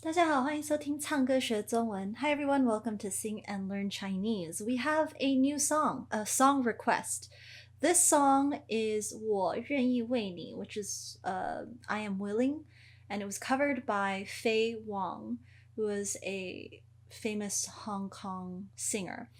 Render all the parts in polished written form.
大家好，欢迎收听唱歌学中文。Hi everyone, welcome to Sing and Learn Chinese. We have a new song, a song request. This song is 我愿意为你, which is I am willing, and it was covered by Faye Wong, who is a famous Hong Kong singer.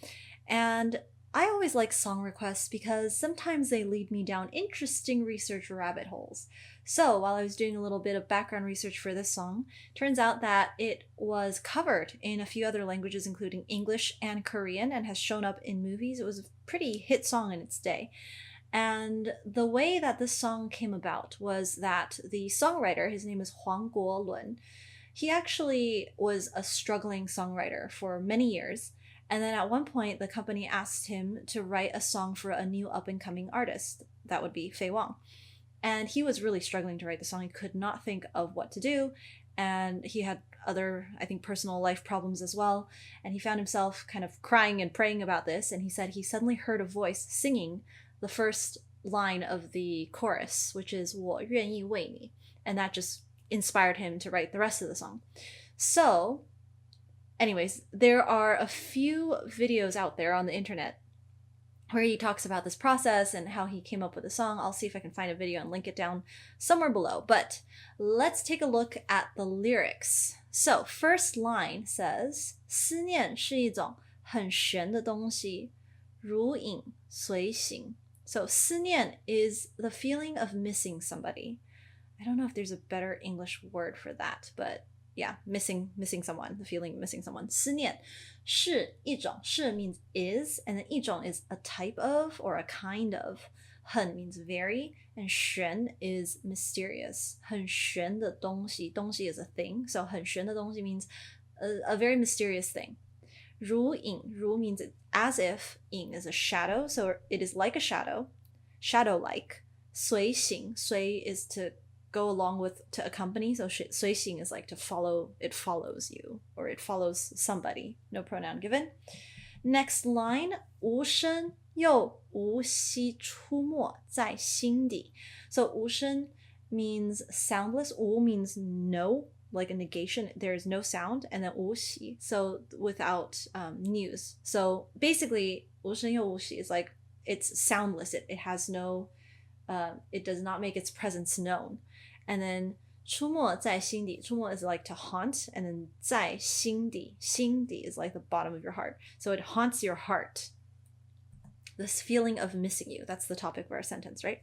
And I always like song requests because sometimes they lead me down interesting research rabbit holes. So while I was doing a little bit of background research for this song, turns out that it was covered in a few other languages, including English and Korean, and has shown up in movies. It was a pretty hit song in its day. And the way that this song came about was that the songwriter, his name is Huang Guo Lun, he actually was a struggling songwriter for many years. And then at one point, the company asked him to write a song for a new up-and-coming artist. That would be Faye Wong. And he was really struggling to write the song. He could not think of what to do. And he had other, I think, personal life problems as well. And he found himself kind of crying and praying about this. And he said he suddenly heard a voice singing the first line of the chorus, which is 我愿意为你. And that just inspired him to write the rest of the song. So, anyways, there are a few videos out there on the internet where he talks about this process and how he came up with the song. I'll see if I can find a video and link it down somewhere below. But let's take a look at the lyrics. So, first line says, 思念是一种很玄的东西，如影随形. So, 思念 is the feeling of missing somebody. I don't know if there's a better English word for that, but yeah, missing someone, the feeling of missing someone. 思念是一种, 是 means is, and then 一种 is a type of or a kind of. 很 means very, and 玄 is mysterious. 很玄的东西, 东西 is a thing, so 很玄的东西 means a very mysterious thing. 如影, 如 means as if, 影 is a shadow, so it is like a shadow, shadow-like. 随形, 随 is to go along with, to accompany, so 随形 is like to follow, it follows you, or it follows somebody, no pronoun given. Next line, 无声又无息出没在心底. So 无声 means soundless, 无 means no, like a negation, there is no sound, and then 无息, so without news. So basically, 无声又无息 is like, it's soundless, it has no, it does not make its presence known. And then 出没在心底, 出没 is like to haunt, and then 在心底, 心底 is like the bottom of your heart. So it haunts your heart. This feeling of missing you. That's the topic for our sentence, right?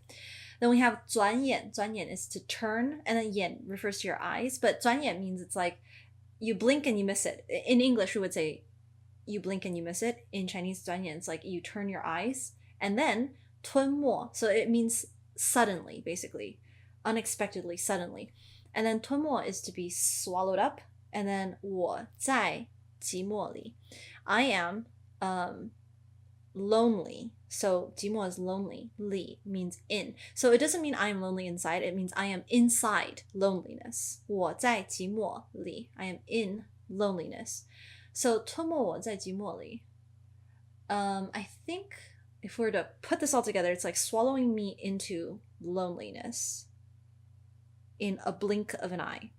Then we have 转眼. 转眼 is to turn, and then 眼 refers to your eyes, but 转眼 means it's like you blink and you miss it. In English, we would say you blink and you miss it. In Chinese, 转眼 it's like you turn your eyes. And then 吞没, so it means suddenly, basically. Unexpectedly, suddenly. And then 吞没 is to be swallowed up. And then 我在寂寞里. I am lonely. So 寂寞 is lonely. 里 means in. So it doesn't mean I am lonely inside. It means I am inside loneliness. 我在寂寞里. I am in loneliness. So 吞没我在寂寞里. I think if we were to put this all together, it's like swallowing me into loneliness in a blink of an eye.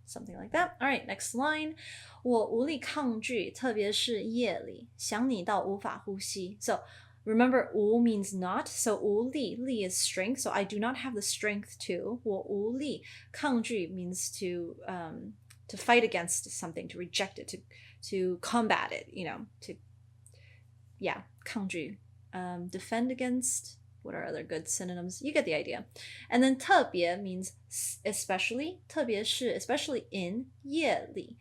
Something like that. All right, next line. 我无力抗拒，特别是夜里，想你到无法呼吸. So remember, 无 means not. So 无力, 力 is strength. So I do not have the strength to. 我无力抗拒 means to fight against something, to reject it, to combat it, you know, to, yeah, 抗拒. Defend against. What are other good synonyms? You get the idea. And then 特别 means especially. 特别是 especially in 夜里,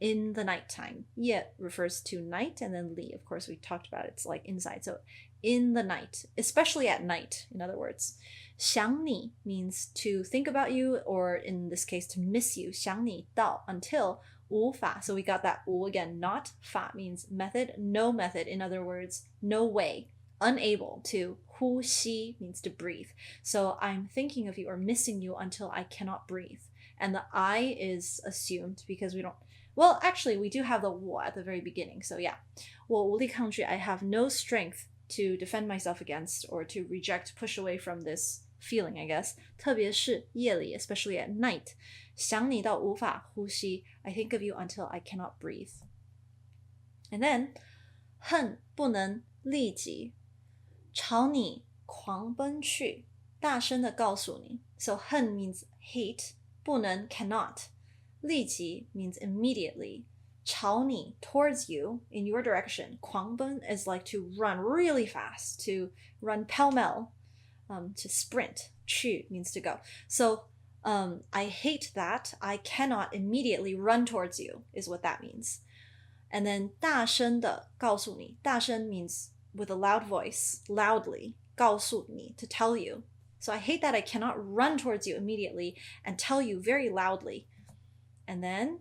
in the nighttime. 夜 refers to night, and then 里, of course, we talked about it. It's like inside. So in the night, especially at night, in other words. 想你 means to think about you, or in this case, to miss you. 想你到 until 无法. So we got that 无 again. Not 法 means method, no method. In other words, no way. Unable to. 呼吸 means to breathe. So I'm thinking of you or missing you until I cannot breathe. And the I is assumed because we don't, well, actually, we do have the 我 at the very beginning. So yeah, 我无力抗拒, I have no strength to defend myself against or to reject, push away from this feeling, I guess. 特别是夜里, especially at night. 想你到无法呼吸 I think of you until I cannot breathe. And then 恨不能立即朝你狂奔去大声的告诉你 So 恨 means hate 不能 cannot 立即 means immediately 朝你 towards you in your direction 狂奔 is like to run really fast to run pell-mell to sprint 去 means to go so I hate that I cannot immediately run towards you is what that means and then 大声的告诉你大声 means with a loud voice loudly 告诉你 to tell you so I hate that I cannot run towards you immediately and tell you very loudly and then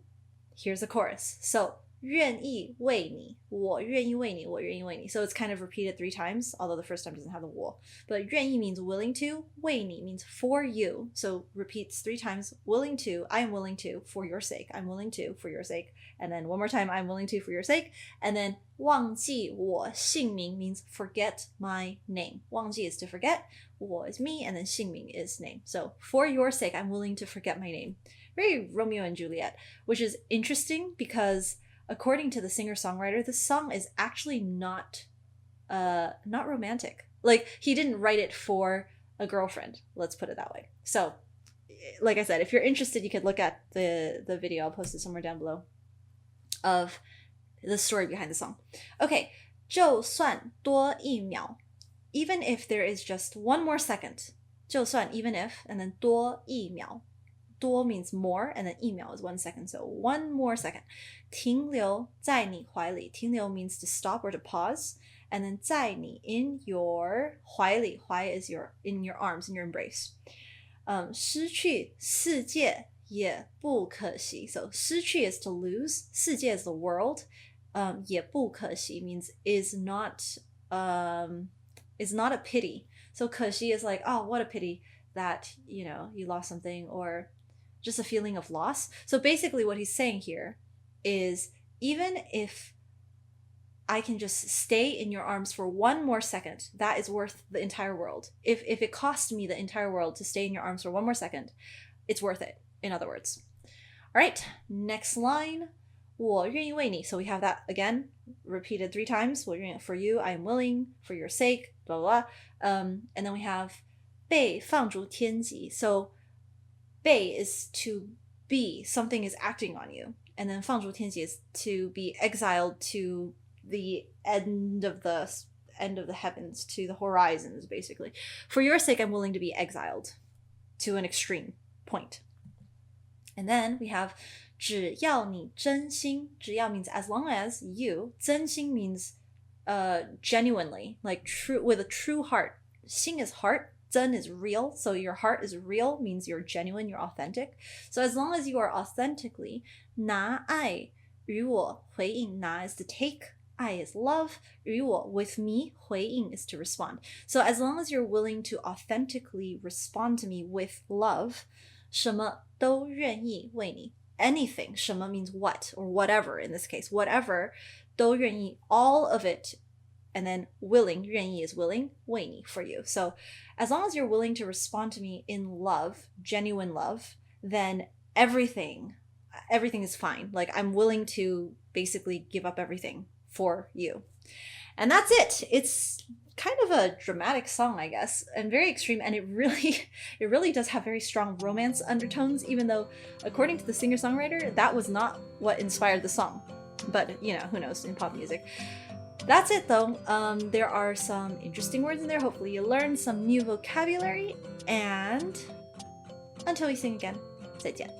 here's a chorus so 愿意为你我愿意为你我愿意为你 so it's kind of repeated 3 times although the first time doesn't have the 我 but 愿意 means willing to 为你 means for you so repeats 3 times willing to I am willing to for your sake I'm willing to for your sake and then one more time I'm willing to for your sake and then 忘记我姓名 means forget my name 忘记 is to forget 我 is me and then 姓名 is name so for your sake I'm willing to forget my name very Romeo and Juliet which is interesting because according to the singer-songwriter, this song is actually not romantic. Like, he didn't write it for a girlfriend, let's put it that way. So, like I said, if you're interested, you could look at the video. I'll post it somewhere down below of the story behind the song. Okay, 就算多一秒 even if there is just one more second. 就算 even if, and then 多一秒多 means more, and then 一秒 is 1 second, so one more second. 停留在你怀里停留 means to stop or to pause, and then 在你 in your 怀里怀 is your in your arms, in your embrace. 失去世界也不可惜 so 失去 is to lose, 世界 is the world, 也不可惜 means is not a pity. So 可惜 is like, oh, what a pity that, you know, you lost something or just a feeling of loss. So basically what he's saying here is even if I can just stay in your arms for one more second, that is worth the entire world. If it cost me the entire world to stay in your arms for one more second, it's worth it, in other words. All right, next line. 我愿意为你 So we have that again, repeated 3 times. 我愿意 for you, I am willing, for your sake, blah, blah, blah. And then we have 被放逐天极 So 被 is to be, something is acting on you. And then 放逐天极 is to be exiled to the end of the heavens, to the horizons, basically. For your sake, I'm willing to be exiled to an extreme point. And then we have 只要你真心只要 means as long as you 真心 means genuinely, like true, with a true heart. 心 is heart, 真 is real, so your heart is real means you're genuine, you're authentic. So as long as you are authentically 拿爱与我回应拿 is to take, 爱 is love, 与我 with me 回应 is to respond. So as long as you're willing to authentically respond to me with love, 什么都愿意为你 anything, 什么 means what or whatever in this case, whatever 都愿意 all of it, and then willing, 愿意 is willing, 为你 for you. So as long as you're willing to respond to me in love, genuine love, then everything is fine. Like I'm willing to basically give up everything for you. And that's it. It's kind of a dramatic song, I guess, and very extreme, and it really does have very strong romance undertones, even though according to the singer-songwriter that was not what inspired the song. But you know, who knows, in pop music. That's it though. There are some interesting words in there. Hopefully you learned some new vocabulary, and until we sing again, 再见.